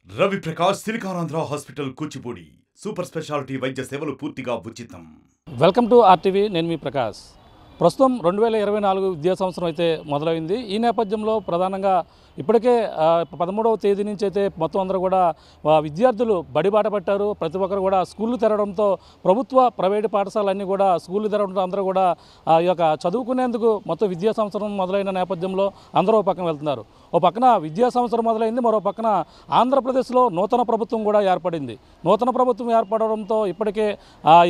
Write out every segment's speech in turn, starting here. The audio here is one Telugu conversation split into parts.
Ravi Prakash Siliconandhra hospital Kuchipudi super speciality వైద్య సేవలు పూర్తిగా ఉచితం. Welcome to RTV. నేను మీ ప్రకాష్. ప్రస్తుతం 2024 విద్యా సంవత్సరం అయితే మొదలైంది. ఈ నేపథ్యంలో ప్రధానంగా ఇప్పటికే 13వ తేదీ నుంచి అయితే మొత్తం అందరూ కూడా విద్యార్థులు బడిబాట పట్టారు. ప్రతి ఒక్కరు కూడా స్కూళ్ళు తెరవడంతో ప్రభుత్వ ప్రైవేటు పాఠశాలన్నీ కూడా స్కూళ్ళు తెరవడంతో అందరూ కూడా ఈ యొక్క చదువుకునేందుకు మొత్తం విద్యా సంవత్సరం మొదలైన నేపథ్యంలో అందరూ ఒక పక్కన వెళ్తున్నారు. ఓ పక్కన విద్యా సంవత్సరం మొదలైంది, మరో పక్కన ఆంధ్రప్రదేశ్లో నూతన ప్రభుత్వం కూడా ఏర్పడింది. నూతన ప్రభుత్వం ఏర్పడడంతో ఇప్పటికే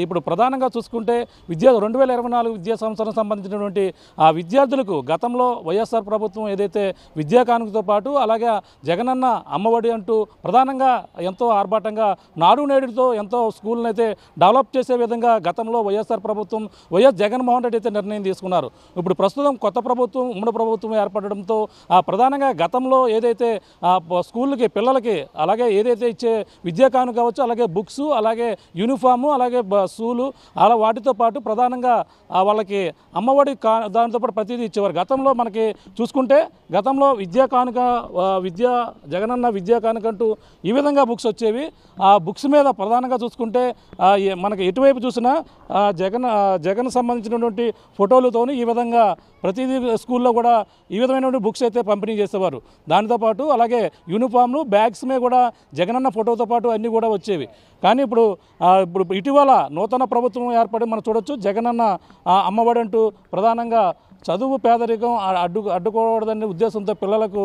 ఇప్పుడు ప్రధానంగా చూసుకుంటే 2024 విద్యా సంవత్సరం సంబంధించినటువంటి విద్యార్థులకు గతంలో వైఎస్ఆర్ ప్రభుత్వం ఏదైతే విద్యా కానుకతో పాటు అలాగే జగనన్న అమ్మఒడి అంటూ ప్రధానంగా ఎంతో ఆర్భాటంగా నాడు నేడుతో ఎంతో స్కూల్ని అయితే డెవలప్ చేసే విధంగా గతంలో వైఎస్ఆర్ ప్రభుత్వం వైఎస్ జగన్మోహన్ రెడ్డి అయితే నిర్ణయం తీసుకున్నారు. ఇప్పుడు ప్రస్తుతం కొత్త ప్రభుత్వం ఉమ్మడి ప్రభుత్వం ఏర్పడడంతో ప్రధానంగా గతంలో ఏదైతే స్కూళ్ళకి పిల్లలకి అలాగే ఏదైతే ఇచ్చే విద్యా కానుక కావచ్చు, అలాగే బుక్స్, అలాగే యూనిఫాము, అలాగే షూలు, అలా వాటితో పాటు ప్రధానంగా వాళ్ళకి అమ్మఒడి దానితో పాటు ప్రతిదీ ఇచ్చేవారు. గతంలో మనకి చూసుకుంటే గతంలో విద్యా కానుక జగనన్న విద్యా కానుక అంటూ ఈ విధంగా బుక్స్ వచ్చేవి. ఆ బుక్స్ మీద ప్రధానంగా చూసుకుంటే మనకి ఎటువైపు చూసినా జగన్ సంబంధించినటువంటి ఫోటోలతోని ఈ విధంగా ప్రతిదీ స్కూల్లో కూడా ఈ విధమైనటువంటి బుక్స్ అయితే పంపిణీ చేసేవారు. దానితో పాటు అలాగే యూనిఫామ్లు, బ్యాగ్స్ మీద కూడా జగనన్న ఫోటోతో పాటు అన్నీ కూడా వచ్చేవి. కానీ ఇప్పుడు ఇటీవల నూతన ప్రభుత్వం ఏర్పడి మనం చూడొచ్చు. జగనన్న అమ్మఒడి అంటూ ప్రధానంగా చదువు పేదరికం అడ్డుకోవడదనే ఉద్దేశంతో పిల్లలకు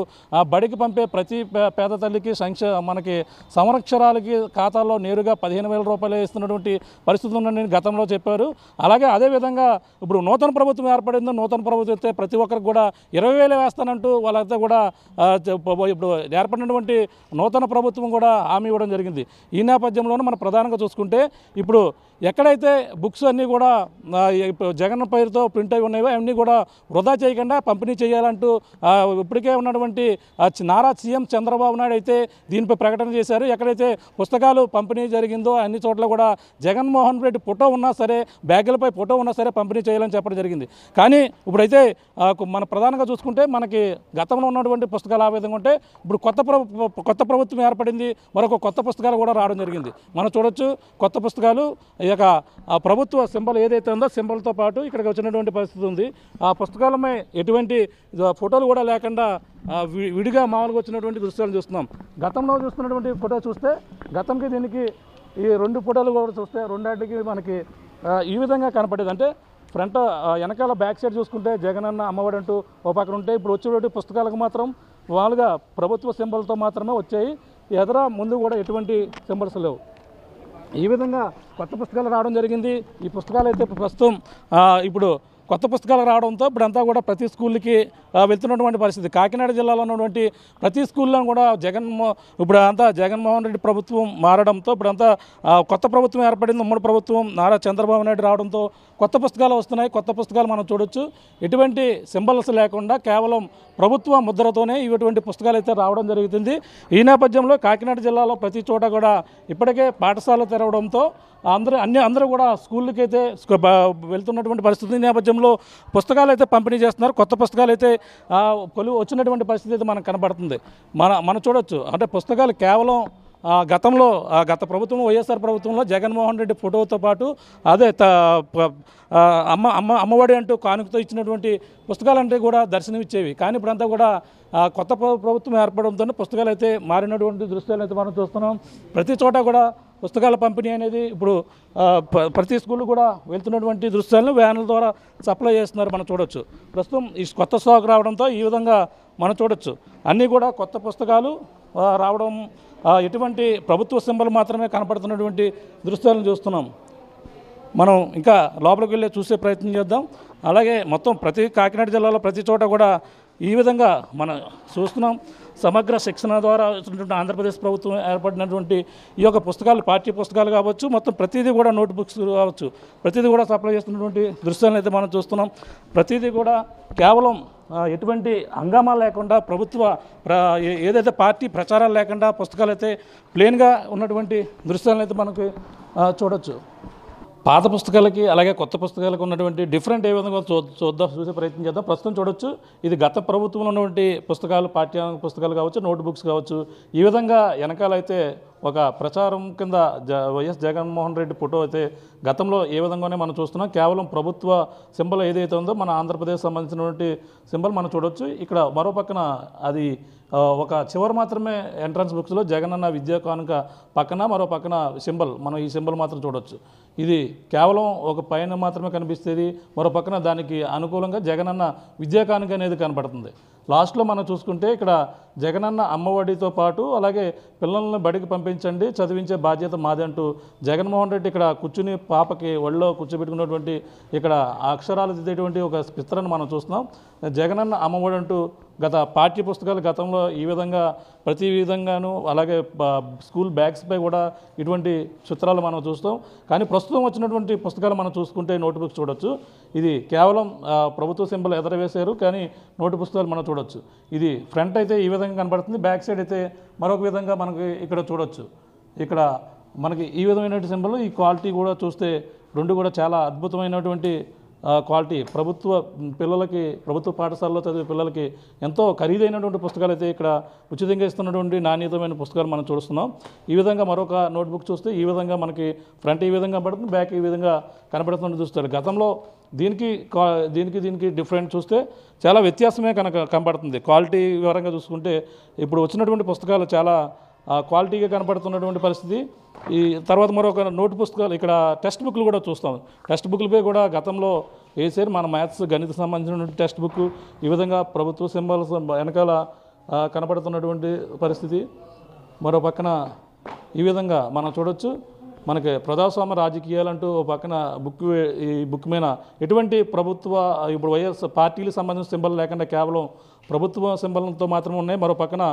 బడికి పంపే ప్రతి పేద తల్లికి మనకి సంవత్సరాలకి ఖాతాల్లో నేరుగా 15,000 రూపాయలు ఇస్తున్నటువంటి పరిస్థితి ఉందని గతంలో చెప్పారు. అలాగే అదేవిధంగా ఇప్పుడు నూతన ప్రభుత్వం ఏర్పడిందో నూతన ప్రభుత్వం అయితే ప్రతి ఒక్కరికి కూడా 20,000 వేస్తానంటూ వాళ్ళైతే కూడా ఇప్పుడు ఏర్పడినటువంటి నూతన ప్రభుత్వం కూడా హామీ ఇవ్వడం జరిగింది. ఈ నేపథ్యంలోనే మనం ప్రధానంగా చూసుకుంటే ఇప్పుడు ఎక్కడైతే బుక్స్ అన్నీ కూడా జగన్ పేరుతో ప్రింట్ అయి ఉన్నాయో అవన్నీ కూడా వృధా చేయకుండా పంపిణీ చేయాలంటూ ఇప్పటికే ఉన్నటువంటి నారా సీఎం చంద్రబాబు నాయుడు అయితే దీనిపై ప్రకటన చేశారు. ఎక్కడైతే పుస్తకాలు పంపిణీ జరిగిందో అన్ని చోట్ల కూడా జగన్మోహన్ రెడ్డి ఫోటో ఉన్నా సరే, బ్యాగులపై ఫోటో ఉన్నా సరే పంపిణీ చేయాలని చెప్పడం జరిగింది. కానీ ఇప్పుడైతే మన ప్రధానంగా చూసుకుంటే మనకి గతంలో ఉన్నటువంటి పుస్తకాలు ఆ విధంగా ఉంటే ఇప్పుడు కొత్త ప్రభుత్వం ఏర్పడింది, మరొక కొత్త పుస్తకాలు కూడా రావడం జరిగింది. మనం చూడొచ్చు కొత్త పుస్తకాలు. ఈ యొక్క ప్రభుత్వ సింబల్ ఏదైతే ఉందో సింబల్తో పాటు ఇక్కడికి వచ్చినటువంటి పరిస్థితి ఉంది. ఆ పుస్తకాలపై ఎటువంటి ఫోటోలు కూడా లేకుండా విడిగా మామూలుగా వచ్చినటువంటి దృశ్యాలు చూస్తున్నాం. గతంలో చూస్తున్నటువంటి ఫోటో చూస్తే గతంకి దీనికి ఈ 2 ఫోటోలు కూడా చూస్తే రెండాటికి మనకి ఈ విధంగా కనపడేది. అంటే ఫ్రంట్ వెనకాల బ్యాక్ సైడ్ చూసుకుంటే జగనన్న అమ్మఒడి అంటూ ఓ పక్కన ఉంటే ఇప్పుడు వచ్చేటువంటి పుస్తకాలకు మాత్రం వాళ్ళుగా ప్రభుత్వ సింబల్తో మాత్రమే వచ్చాయి. ఎదుర ముందు కూడా ఎటువంటి సింబల్స్ లేవు. ఈ విధంగా కొత్త పుస్తకాలు రావడం జరిగింది. ఈ పుస్తకాలు అయితే ప్రస్తుతం ఇప్పుడు కొత్త పుస్తకాలు రావడంతో ఇప్పుడంతా కూడా ప్రతి స్కూల్కి వెళ్తున్నటువంటి పరిస్థితి. కాకినాడ జిల్లాలో ఉన్నటువంటి ప్రతి స్కూల్లో కూడా ఇప్పుడు అంతా జగన్మోహన్ రెడ్డి ప్రభుత్వం మారడంతో ఇప్పుడంతా కొత్త ప్రభుత్వం ఏర్పడింది. ఉమ్మడి ప్రభుత్వం నారా చంద్రబాబు నాయుడు రావడంతో కొత్త పుస్తకాలు వస్తున్నాయి. కొత్త పుస్తకాలు మనం చూడొచ్చు. ఎటువంటి సింబల్స్ లేకుండా కేవలం ప్రభుత్వ ముద్రతోనే ఇటువంటి పుస్తకాలు అయితే రావడం జరుగుతుంది. ఈ నేపథ్యంలో కాకినాడ జిల్లాలో ప్రతి చోట కూడా ఇప్పటికే పాఠశాలలు తెరవడంతో అందరూ కూడా స్కూళ్ళకి అయితే వెళ్తున్నటువంటి పరిస్థితి. ఈ నేపథ్యంలో పుస్తకాలు అయితే పంపిణీ చేస్తున్నారు. కొత్త పుస్తకాలు అయితే వచ్చినటువంటి పరిస్థితి అయితే మనకు కనబడుతుంది. మనం చూడొచ్చు. అంటే పుస్తకాలు కేవలం గత ప్రభుత్వం వైఎస్ఆర్ ప్రభుత్వంలో జగన్మోహన్ రెడ్డి ఫోటోతో పాటు అదే అమ్మఒడి అంటూ కానుకతో ఇచ్చినటువంటి పుస్తకాలంటే కూడా దర్శనమిచ్చేవి. కానీ ఇప్పుడంతా కూడా కొత్త ప్రభుత్వం ఏర్పడంతో పుస్తకాలు అయితే మారినటువంటి దృశ్యాలు అయితే మనం చూస్తున్నాం. ప్రతి చోట కూడా పుస్తకాల పంపిణీ అనేది ఇప్పుడు ప్రతి స్కూల్ కూడా వెళ్తున్నటువంటి దృశ్యాలను వ్యాన్ల ద్వారా సప్లై చేస్తున్నారు. మనం చూడొచ్చు. ప్రస్తుతం ఈ కొత్త స్టాక్ రావడంతో ఈ విధంగా మనం చూడొచ్చు. అన్నీ కూడా కొత్త పుస్తకాలు రావడం, ఎటువంటి ప్రభుత్వ సింబల్ మాత్రమే కనపడుతున్నటువంటి దృశ్యాలను చూస్తున్నాం. మనం ఇంకా లోపలికి వెళ్ళి చూసే ప్రయత్నం చేద్దాం. అలాగే మొత్తం ప్రతి కాకినాడ జిల్లాలో ప్రతి చోట కూడా ఈ విధంగా మనం చూస్తున్నాం. సమగ్ర శిక్షణ ద్వారా ఆంధ్రప్రదేశ్ ప్రభుత్వం ఏర్పడినటువంటి ఈ యొక్క పుస్తకాలు, పాఠ్య పుస్తకాలు కావచ్చు, మొత్తం ప్రతిదీ కూడా నోట్ బుక్స్ కావచ్చు, ప్రతిదీ కూడా సప్లై చేస్తున్నటువంటి దృశ్యాలను అయితే మనం చూస్తున్నాం. ప్రతిదీ కూడా కేవలం ఎటువంటి హంగామా లేకుండా ప్రభుత్వ ఏదైతే పార్టీ ప్రచారాలు లేకుండా పుస్తకాలు అయితే ప్లెయిన్గా ఉన్నటువంటి దృశ్యాలను అయితే మనకు చూడొచ్చు. పాత పుస్తకాలకి అలాగే కొత్త పుస్తకాలకు ఉన్నటువంటి డిఫరెంట్ ఏ విధంగా చూసే ప్రయత్నం చేద్దాం. ప్రస్తుతం చూడొచ్చు, ఇది గత ప్రభుత్వంలో ఉన్నటువంటి పుస్తకాలు, పాఠ్య పుస్తకాలు కావచ్చు, నోట్ బుక్స్ కావచ్చు. ఈ విధంగా వెనకాలైతే ఒక ప్రచారం కింద వైఎస్ జగన్మోహన్ రెడ్డి ఫోటో అయితే గతంలో ఏ విధంగానే మనం చూస్తున్నాం. కేవలం ప్రభుత్వ సింబల్ ఏదైతే ఉందో మన ఆంధ్రప్రదేశ్ సంబంధించినటువంటి సింబల్ మనం చూడొచ్చు. ఇక్కడ మరో పక్కన అది ఒక చివరి మాత్రమే ఎంట్రన్స్ బుక్స్లో జగనన్న విద్యా కానుక పక్కన మరో పక్కన సింబల్, మనం ఈ సింబల్ మాత్రం చూడొచ్చు. ఇది కేవలం ఒక పైన మాత్రమే కనిపిస్తుంది, మరో పక్కన దానికి అనుకూలంగా జగనన్న విద్యా కానుక అనేది కనపడుతుంది. లాస్ట్లో మనం చూసుకుంటే ఇక్కడ జగనన్న అమ్మఒడితో పాటు అలాగే పిల్లల్ని బడికి పంపించండి, చదివించే బాధ్యత మాది అంటూ జగన్మోహన్ రెడ్డి ఇక్కడ కూర్చుని పాపకి ఒళ్ళో కూర్చోబెట్టుకున్నటువంటి ఇక్కడ అక్షరాలు దిద్దేటువంటి ఒక చిత్రాన్ని మనం చూస్తున్నాం. జగనన్న అమ్మఒడి అంటూ గత పాఠ్య పుస్తకాలు గతంలో ఈ విధంగా ప్రతి విధంగాను అలాగే స్కూల్ బ్యాగ్స్పై కూడా ఇటువంటి చిత్రాలు మనం చూస్తాం. కానీ ప్రస్తుతం వచ్చినటువంటి పుస్తకాలు మనం చూసుకుంటే నోట్ బుక్స్ చూడొచ్చు. ఇది కేవలం ప్రభుత్వ సింబల్ ఎదరవేశారు, కానీ నోటు పుస్తకాలు మనం చూడొచ్చు. ఇది ఫ్రంట్ అయితే ఈ విధంగా కనబడుతుంది, బ్యాక్ సైడ్ అయితే మరొక విధంగా మనకి ఇక్కడ చూడొచ్చు. ఇక్కడ మనకి ఈ విధమైనటువంటి సింబల్, ఈ క్వాలిటీ కూడా చూస్తే రెండు కూడా చాలా అద్భుతమైనటువంటి క్వాలిటీ. ప్రభుత్వ పిల్లలకి, ప్రభుత్వ పాఠశాలలో చదివే పిల్లలకి ఎంతో ఖరీదైనటువంటి పుస్తకాలు అయితే ఇక్కడ ఉచితంగా ఇస్తున్నటువంటి నాణ్యతమైన పుస్తకాలు మనం చూస్తున్నాం. ఈ విధంగా మరొక నోట్బుక్ చూస్తే ఈ విధంగా మనకి ఫ్రంట్ ఈ విధంగా పడుతుంది, బ్యాక్ ఈ విధంగా కనబడుతున్నట్టు చూస్తారు. గతంలో దీనికి డిఫరెంట్ చూస్తే చాలా వ్యత్యాసమే కనబడుతుంది. క్వాలిటీ వివరంగా చూసుకుంటే ఇప్పుడు వచ్చినటువంటి పుస్తకాలు చాలా క్వాలిటీగా కనబడుతున్నటువంటి పరిస్థితి. ఈ తర్వాత మరొక నోటు పుస్తకాలు, ఇక్కడ టెక్స్ట్ బుక్లు కూడా చూస్తాం. టెక్స్ట్ బుక్లపై కూడా గతంలో వేసారు, మన మ్యాథ్స్ గణిత సంబంధించినటువంటి టెక్స్ట్ బుక్ ఈ విధంగా ప్రభుత్వ సింబల్స్ వెనకాల కనబడుతున్నటువంటి పరిస్థితి. మరో పక్కన ఈ విధంగా మనం చూడొచ్చు, మనకి ప్రజాస్వామ్య రాజకీయాలంటూ ఒక పక్కన ఈ బుక్ మీద ఎటువంటి ప్రభుత్వ ఇప్పుడు వైఎస్ పార్టీలకు సంబంధించిన సింబల్ లేకుండా కేవలం ప్రభుత్వ సింబల్తో మాత్రమే ఉన్నాయి. మరో పక్కన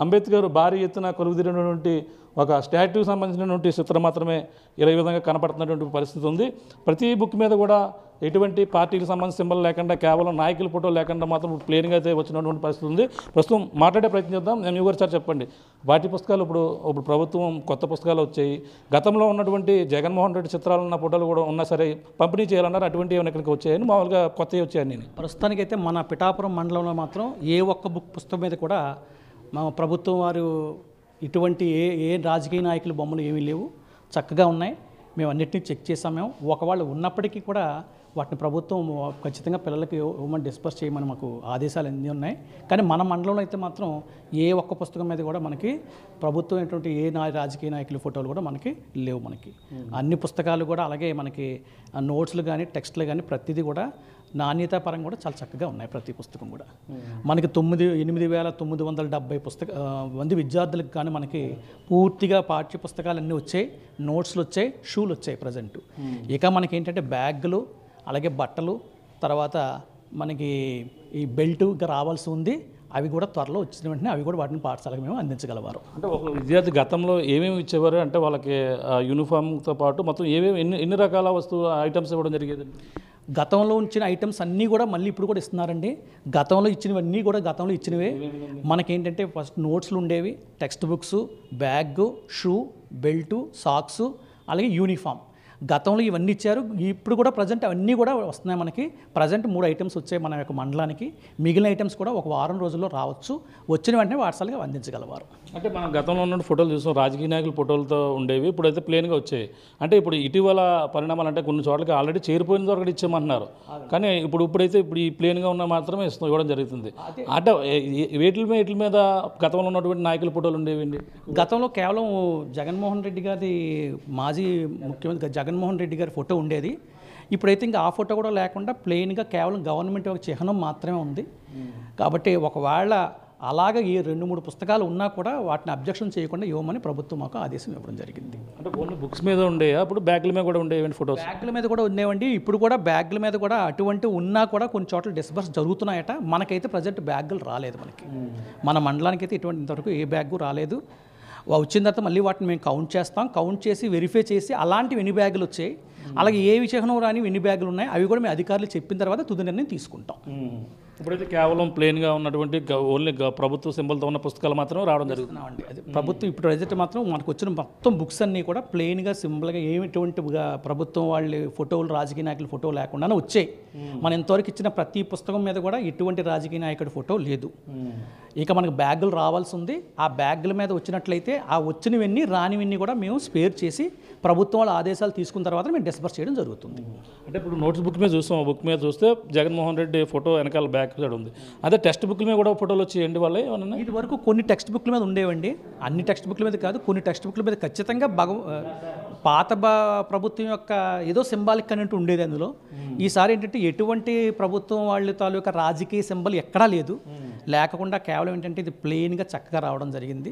అంబేద్కర్ భారీ ఎత్తున కొలువుదీరినటువంటి ఒక స్టాట్యూకి సంబంధించినటువంటి చిత్రం మాత్రమే ఇలా ఈ విధంగా కనపడుతున్నటువంటి పరిస్థితి ఉంది. ప్రతి బుక్ మీద కూడా ఎటువంటి పార్టీకి సంబంధించిన సింబల్ లేకుండా కేవలం నాయకుల ఫోటో లేకుండా మాత్రం ప్లేన్గా అయితే వచ్చినటువంటి పరిస్థితి ఉంది. ప్రస్తుతం మాట్లాడే ప్రయత్నం చేద్దాం. నేను ఎవరు సార్ చెప్పండి, వాటి పుస్తకాలు ఇప్పుడు ప్రభుత్వం కొత్త పుస్తకాలు వచ్చాయి. గతంలో ఉన్నటువంటి జగన్మోహన్ రెడ్డి చిత్రాలు ఉన్న ఫోటోలు కూడా ఉన్నా సరే పంపిణీ చేయాలన్నారు, అటువంటి ఏమైనా ఇక్కడికి వచ్చాయని మామూలుగా కొత్తవి వచ్చాయని నేను ప్రస్తుతానికైతే మన పిఠాపురం మండలంలో మాత్రం ఏ ఒక్క బుక్ పుస్తకం మీద కూడా మా ప్రభుత్వం వారు ఇటువంటి ఏ రాజకీయ నాయకుల బొమ్మలు ఏమీ లేవు, చక్కగా ఉన్నాయి. మేము అన్నిటినీ చెక్ చేసాము. ఒకవేళ ఉన్నప్పటికీ కూడా వాటిని ప్రభుత్వం ఖచ్చితంగా పిల్లలకి ఇవ్వమని డిస్పర్స్ చేయమని మాకు ఆదేశాలు అన్నీ ఉన్నాయి. కానీ మన మండలంలో అయితే మాత్రం ఏ ఒక్క పుస్తకం మీద కూడా మనకి ప్రభుత్వం ఏంటంటే రాజకీయ నాయకుల ఫోటోలు కూడా మనకి లేవు. మనకి అన్ని పుస్తకాలు కూడా అలాగే మనకి నోట్స్లు కానీ టెక్స్ట్లు కానీ ప్రతిదీ కూడా నాణ్యత పరంగా కూడా చాలా చక్కగా ఉన్నాయి. ప్రతి పుస్తకం కూడా మనకి 8,970 మంది విద్యార్థులకు కానీ మనకి పూర్తిగా పాఠ్య పుస్తకాలు అన్నీ వచ్చాయి, నోట్స్లు వచ్చాయి, షూలు వచ్చాయి ప్రజెంట్. ఇక మనకి ఏంటంటే బ్యాగులు అలాగే బట్టలు, తర్వాత మనకి ఈ బెల్ట్ ఇంకా రావాల్సి ఉంది. అవి కూడా త్వరలో వచ్చిన వెంటనే అవి కూడా వాటిని పాఠశాలకు మేము అందించగలవారు. అంటే ఒక విద్యార్థి గతంలో ఏమేమి ఇచ్చేవారు అంటే వాళ్ళకి యూనిఫామ్తో పాటు మొత్తం ఎన్ని రకాల ఐటమ్స్ ఇవ్వడం జరిగేది? గతంలో ఉంచిన ఐటమ్స్ అన్నీ కూడా మళ్ళీ ఇప్పుడు కూడా ఇస్తున్నారండి. గతంలో ఇచ్చినవన్నీ కూడా గతంలో ఇచ్చినవే. మనకేంటంటే ఫస్ట్ నోట్స్లు ఉండేవి, text books, bag, shoe, belt, socks, అలాగే యూనిఫామ్. గతంలో ఇవన్నీ ఇచ్చారు. ఇప్పుడు కూడా ప్రజెంట్ అవన్నీ కూడా వస్తున్నాయి. మనకి ప్రజెంట్ 3 ఐటమ్స్ వచ్చాయి మన యొక్క మండలానికి. మిగిలిన ఐటమ్స్ కూడా ఒక వారం రోజుల్లో రావచ్చు. వచ్చిన వెంటనే వాట్సాప్గా అందించగలవారు. అంటే మనం గతంలో ఉన్న ఫోటోలు చూసాం, రాజకీయ నాయకుల ఫోటోలతో ఉండేవి, ఇప్పుడైతే ప్లేన్గా వచ్చాయి. అంటే ఇప్పుడు ఇటీవల పరిణామాలు అంటే కొన్ని చోట్లకి ఆల్రెడీ చేరిపోయిన ఒకటి ఇచ్చామంటున్నారు, కానీ ఇప్పుడైతే ఈ ప్లేన్గా ఉన్న మాత్రమే ఇవ్వడం జరుగుతుంది. అంటే వీటి మీద గతంలో ఉన్నటువంటి నాయకుల ఫోటోలు ఉండేవండి. గతంలో కేవలం జగన్మోహన్ రెడ్డి గారి మాజీ ముఖ్యమంత్రి జగన్మోహన్ రెడ్డి గారి ఫోటో ఉండేది. ఇప్పుడైతే ఇంకా ఆ ఫోటో కూడా లేకుండా ప్లెయిన్గా కేవలం గవర్నమెంట్ ఒక చిహ్నం మాత్రమే ఉంది. కాబట్టి ఒకవేళ అలాగే ఈ 2-3 పుస్తకాలు ఉన్నా కూడా వాటిని అబ్జెక్షన్ చేయకుండా ఇవ్వమని ప్రభుత్వం మాకు ఆదేశం ఇవ్వడం జరిగింది. అంటే ఓన్లీ బుక్స్ మీద ఉండేవా? అప్పుడు బ్యాగ్ల మీద కూడా ఉండేవండి ఫోటోస్? బ్యాగ్ల మీద కూడా ఉండేవండి. ఇప్పుడు కూడా బ్యాగ్ల మీద కూడా అటువంటి ఉన్నా కూడా కొన్ని చోట్ల డిస్బర్స్ జరుగుతున్నాయట. మనకైతే ప్రజెంట్ బ్యాగులు రాలేదు. మన మండలానికి అయితే ఇంతవరకు ఏ బ్యాగు రాలేదు. వచ్చిన తర్వాత మళ్ళీ వాటిని మేము కౌంట్ చేస్తాం. కౌంట్ చేసి వెరిఫై చేసి అలాంటివి ఎన్ని బ్యాగులు వచ్చాయి, అలాగే ఏ విషయం రాని ఎన్ని బ్యాగులు ఉన్నాయి అవి కూడా మేము అధికారులు చెప్పిన తర్వాత తుది నిర్ణయం తీసుకుంటాం. ఇప్పుడైతే కేవలం ప్లెయిన్గా ఉన్నటువంటి ఓన్లీ ప్రభుత్వ సింబల్తో ఉన్న పుస్తకాలు మాత్రం రావడం జరుగుతుంది. అది ప్రభుత్వం ఇప్పుడు ప్రజెంట్ మాత్రం మనకు వచ్చిన మొత్తం బుక్స్ అన్నీ కూడా ప్లెయిన్గా సింపుల్గా ఎటువంటి ప్రభుత్వం వాళ్ళ ఫోటోలు రాజకీయ నాయకుల ఫోటో లేకుండానే వచ్చాయి. మనం ఇంతవరకు ఇచ్చిన ప్రతి పుస్తకం మీద కూడా ఎటువంటి రాజకీయ నాయకుడి ఫోటో లేదు. ఇక మనకు బ్యాగులు రావాల్సి ఉంది. ఆ బ్యాగుల మీద వచ్చినట్లయితే ఆ వచ్చినవన్నీ రానివన్నీ కూడా మేము స్పేర్ చేసి ప్రభుత్వం వాళ్ళ ఆదేశాలు తీసుకున్న తర్వాత మేము డిస్బర్స్ చేయడం జరుగుతుంది. అంటే ఇప్పుడు నోట్స్ బుక్ మీద చూస్తాం, ఆ బుక్ మీద చూస్తే జగన్మోహన్ రెడ్డి ఫోటో వెనకాల బ్యాక్ సైడ్ ఉంది. అదే టెక్స్ట్ బుక్ల మీద కూడా ఫోటోలు వచ్చేయండి వాళ్ళే ఏమన్నా? ఇది వరకు కొన్ని టెక్స్ట్ బుక్ల మీద ఉండేవండి, అన్ని టెక్స్ట్ బుక్ల మీద కాదు, కొన్ని టెక్స్ట్ బుక్ల మీద ఖచ్చితంగా పాత ప్రభుత్వం యొక్క ఏదో సింబాలిక్ అన్నట్టు ఉండేది అందులో. ఈసారి ఏంటంటే ఎటువంటి ప్రభుత్వం వాళ్ళ తాలూకా రాజకీయ సింబల్ ఎక్కడా లేదు, లేకుండా కేవలం ఏంటంటే ఇది ప్లెయిన్గా చక్కగా రావడం జరిగింది.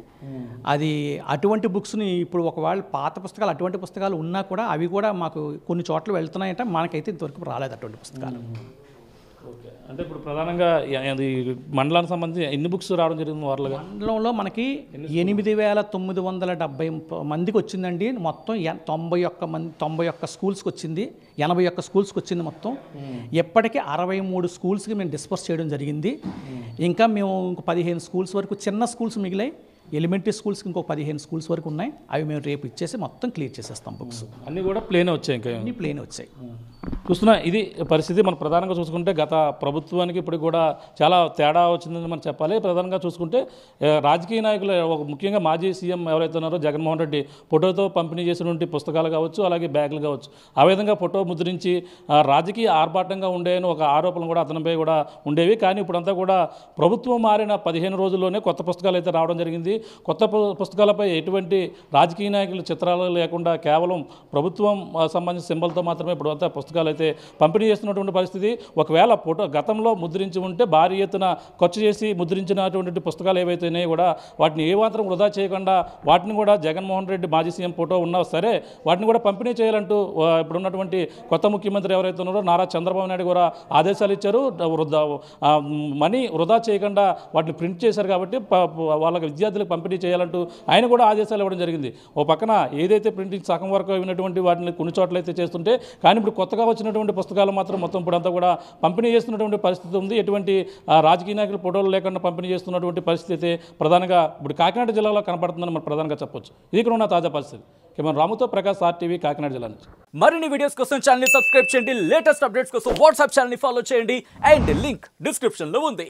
అది అటువంటి బుక్స్ని ఇప్పుడు ఒకవేళ పాత పుస్తకాలు అటువంటి పుస్తకాలు ఉన్నా కూడా అవి కూడా మాకు కొన్ని చోట్ల వెళ్తున్నాయంటే మనకైతే ఇంతవరకు రాలేదు అటువంటి పుస్తకాలు. ఓకే, అంటే ఇప్పుడు ప్రధానంగా అది మండలానికి సంబంధించి ఎన్ని బుక్స్ రావడం జరిగింది వాళ్ళగా? మండలంలో మనకి 8,970 మందికి వచ్చిందండి. మొత్తం 91 స్కూల్స్కి వచ్చింది, 81 స్కూల్స్కి వచ్చింది మొత్తం. ఎప్పటికీ 63 స్కూల్స్కి మేము డిస్పర్స్ చేయడం జరిగింది. ఇంకా మేము ఇంకో 15 స్కూల్స్ వరకు చిన్న స్కూల్స్ మిగిలాయి. ఎలిమెంటరీ స్కూల్స్కి ఇంకో 15 స్కూల్స్ వరకు ఉన్నాయి. అవి మేము రేపు ఇచ్చేసి మొత్తం క్లియర్ చేసేస్తాం. బుక్స్ అన్నీ కూడా ప్లేనే వచ్చాయి, ఇంకా అన్నీ ప్లేన్ వచ్చాయి. చూస్తున్నా ఇది పరిస్థితి. మనం ప్రధానంగా చూసుకుంటే గత ప్రభుత్వానికి ఇప్పుడు కూడా చాలా తేడా వచ్చిందని మనం చెప్పాలి. ప్రధానంగా చూసుకుంటే రాజకీయ నాయకులు ముఖ్యంగా మాజీ సీఎం ఎవరైతే ఉన్నారో జగన్మోహన్ రెడ్డి ఫోటోతో పంపిణీ చేసినటువంటి పుస్తకాలు కావచ్చు, అలాగే బ్యాగులు కావచ్చు, ఆ విధంగా ఫోటో ముద్రించి రాజకీయ ఆర్భాటంగా ఉండేని ఒక ఆరోపణలు కూడా అతనిపై కూడా ఉండేవి. కానీ ఇప్పుడంతా కూడా ప్రభుత్వం మారిన 15 రోజుల్లోనే కొత్త పుస్తకాలు అయితే రావడం జరిగింది. కొత్త పుస్తకాలపై ఎటువంటి రాజకీయ నాయకుల చిత్రాలు లేకుండా కేవలం ప్రభుత్వం సంబంధించిన సింబల్తో మాత్రమే ఇప్పుడు అంతా పుస్తకాలు అయితే పంపిణీ చేస్తున్నటువంటి పరిస్థితి. ఒకవేళ ఫోటో గతంలో ముద్రించి ఉంటే భారీ ఎత్తున ఖర్చు చేసి ముద్రించినటువంటి పుస్తకాలు ఏవైతేనే కూడా వాటిని ఏ మాత్రం వృధా చేయకుండా వాటిని కూడా జగన్మోహన్ రెడ్డి మాజీ సీఎం ఫోటో ఉన్నా సరే వాటిని కూడా పంపిణీ చేయాలంటూ ఇప్పుడున్నటువంటి కొత్త ముఖ్యమంత్రి ఎవరైతే ఉన్నారో నారా చంద్రబాబు నాయుడు కూడా ఆదేశాలు ఇచ్చారు. మనీ వృధా చేయకుండా వాటిని ప్రింట్ చేశారు కాబట్టి వాళ్ళకి విద్యార్థులకు పంపిణీ చేయాలంటూ ఆయన కూడా ఆదేశాలు ఇవ్వడం జరిగింది. ఓ పక్కన ఏదైతే ప్రింటింగ్ సగం వరకు అయినటువంటి వాటిని కొన్ని చోట్ల అయితే చేస్తుంటే, కానీ ఇప్పుడు కొత్తగా వచ్చినటువంటి పుస్తకాలు మాత్రం మొత్తం ఇప్పుడంతా కూడా పంపిణీ చేస్తున్నటువంటి పరిస్థితి ఉంది. ఎటువంటి రాజకీయ నాయకుల ఫోటోలు లేకుండా పంపిణీ చేస్తున్నటువంటి పరిస్థితి అయితే ప్రధానంగా ఇప్పుడు కాకినాడ జిల్లాలో కనపడుతుందని మనం ప్రధానంగా చెప్పొచ్చు. ఇది ఇక్కడ ఉన్న తాజా పరిస్థితి. కేవలం రాముతో ప్రకాష్, RTV, కాకినాడ జిల్లా నుంచి. మరిన్ని వీడియోస్ కోసం ఛానల్ ని సబ్స్క్రైబ్ చేయండి, లేటెస్ట్ అప్డేట్స్ కోసం వాట్సాప్ ఛానల్ ని ఫాలో చేయండి అండ్ లింక్ డిస్క్రిప్షన్ లో ఉంది.